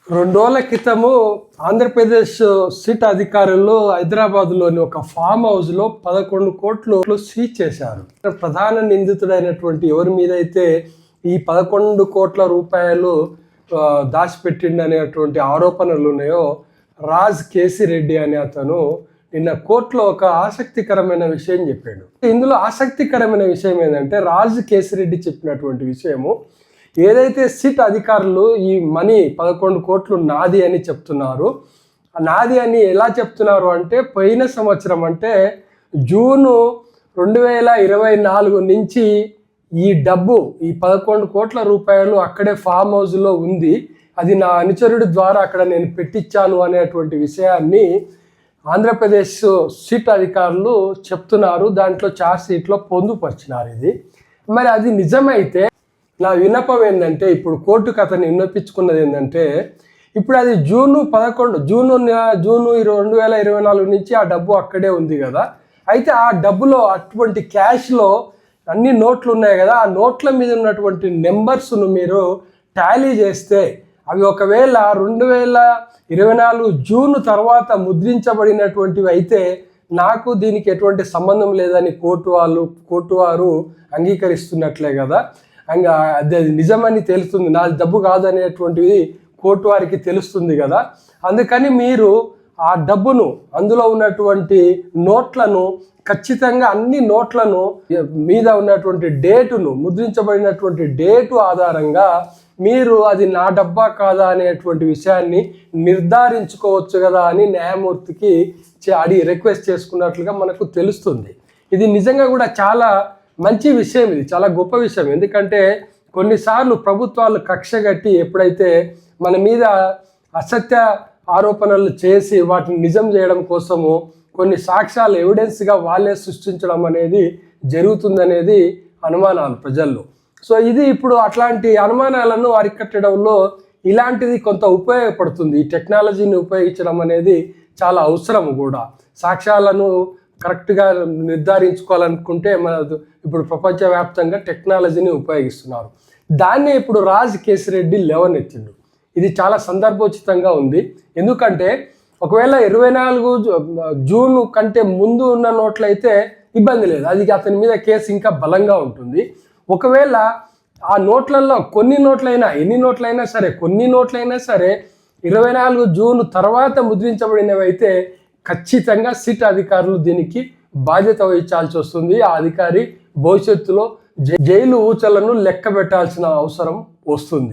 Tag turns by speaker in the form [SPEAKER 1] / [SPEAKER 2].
[SPEAKER 1] 2 రోజుల క్రితము ఆంధ్రప్రదేశ్ సిట్ అధికారులు హైదరాబాద్లోని ఒక ఫామ్ హౌస్లో 11 కోట్లు సీజ్ చేశారు. ప్రధాన నిందితుడైనటువంటి ఎవరి మీద అయితే ఈ 11 కోట్ల రూపాయలు దాచిపెట్టిండనేటువంటి ఆరోపణలు ఉన్నాయో రాజ్ కేసిరెడ్డి అనే అతను నిన్న కోర్టులో ఒక ఆసక్తికరమైన విషయం చెప్పాడు. ఇందులో ఆసక్తికరమైన విషయం ఏంటంటే రాజ్ కేసిరెడ్డి చెప్పినటువంటి విషయము, ఏదైతే సిట్ అధికారులు ఈ మనీ 11 కోట్లు నాది అని చెప్తున్నారు, నాది అని ఎలా చెప్తున్నారు అంటే పోయిన సంవత్సరం అంటే జూను 2024 నుంచి ఈ డబ్బు ఈ 11 కోట్ల రూపాయలు అక్కడే ఫామ్ హౌస్లో ఉంది, అది నా అనుచరుడి ద్వారా అక్కడ నేను పెట్టించాను అనేటువంటి విషయాన్ని ఆంధ్రప్రదేశ్ సిట్ అధికారులు చెప్తున్నారు. దాంట్లో ఛార్జ్ షీట్లో పొందుపరిచినారు. ఇది మరి అది నిజమైతే నా విన్నపం ఏంటంటే, ఇప్పుడు కోర్టుకు అతను విన్నపించుకున్నది ఏంటంటే, ఇప్పుడు అది జూను 2024 నుంచి ఆ డబ్బు అక్కడే ఉంది కదా, అయితే ఆ డబ్బులో అటువంటి క్యాష్లో అన్ని నోట్లు ఉన్నాయి కదా, ఆ నోట్ల మీద ఉన్నటువంటి నెంబర్స్ను మీరు టాలీ చేస్తే అవి ఒకవేళ 2024 జూన్ తర్వాత ముద్రించబడినటువంటివి అయితే నాకు దీనికి ఎటువంటి సంబంధం లేదని కోర్టు వారు అంగీకరిస్తున్నట్లే కదా, అది నిజమని తెలుస్తుంది, నా డబ్బు కాదనేటువంటిది కోర్టు వారికి తెలుస్తుంది కదా. అందుకని మీరు ఆ డబ్బును, అందులో ఉన్నటువంటి నోట్లను ఖచ్చితంగా అన్ని నోట్లను మీద ఉన్నటువంటి డేటును, ముద్రించబడినటువంటి డేటు ఆధారంగా మీరు అది నా డబ్బా కాదా అనేటువంటి విషయాన్ని నిర్ధారించుకోవచ్చు కదా అని న్యాయమూర్తికి రిక్వెస్ట్ చేసుకున్నట్లుగా మనకు తెలుస్తుంది. ఇది నిజంగా కూడా చాలా మంచి విషయం, ఇది చాలా గొప్ప విషయం. ఎందుకంటే కొన్నిసార్లు ప్రభుత్వాలు కక్షగట్టి ఎప్పుడైతే మన మీద అసత్య ఆరోపణలు చేసి వాటిని నిజం చేయడం కోసము కొన్ని సాక్ష్యాలు ఎవిడెన్స్గా వాళ్ళే సృష్టించడం అనేది జరుగుతుందనేది అనుమానాలు ప్రజల్లో. సో ఇది ఇప్పుడు అట్లాంటి అనుమానాలను అరికట్టడంలో ఇలాంటిది కొంత ఉపయోగపడుతుంది. ఈ టెక్నాలజీని ఉపయోగించడం అనేది చాలా అవసరం కూడా. సాక్ష్యాలను కరెక్ట్గా నిర్ధారించుకోవాలనుకుంటే ఇప్పుడు ప్రపంచవ్యాప్తంగా టెక్నాలజీని ఉపయోగిస్తున్నారు. దాన్నే ఇప్పుడు రాజ్ కేసిరెడ్డి లేవనెత్తిండు. ఇది చాలా సందర్భోచితంగా ఉంది. ఎందుకంటే ఒకవేళ 24 జూన్ కంటే ముందు ఉన్న నోట్లయితే ఇబ్బంది లేదు, అది అతని మీద కేసు ఇంకా బలంగా ఉంటుంది. ఒకవేళ ఆ నోట్లలో కొన్ని నోట్లైనా, ఎన్ని నోట్లైనా సరే, కొన్ని నోట్లైనా సరే 24 జూన్ తర్వాత ముద్రించబడినవి అయితే ఖచ్చితంగా సిట్ అధికారులు దీనికి బాధ్యత వహించాల్సి వస్తుంది. ఆ అధికారి భవిష్యత్తులో జైలు ఊచలను లెక్క పెట్టాల్సిన అవసరం వస్తుంది.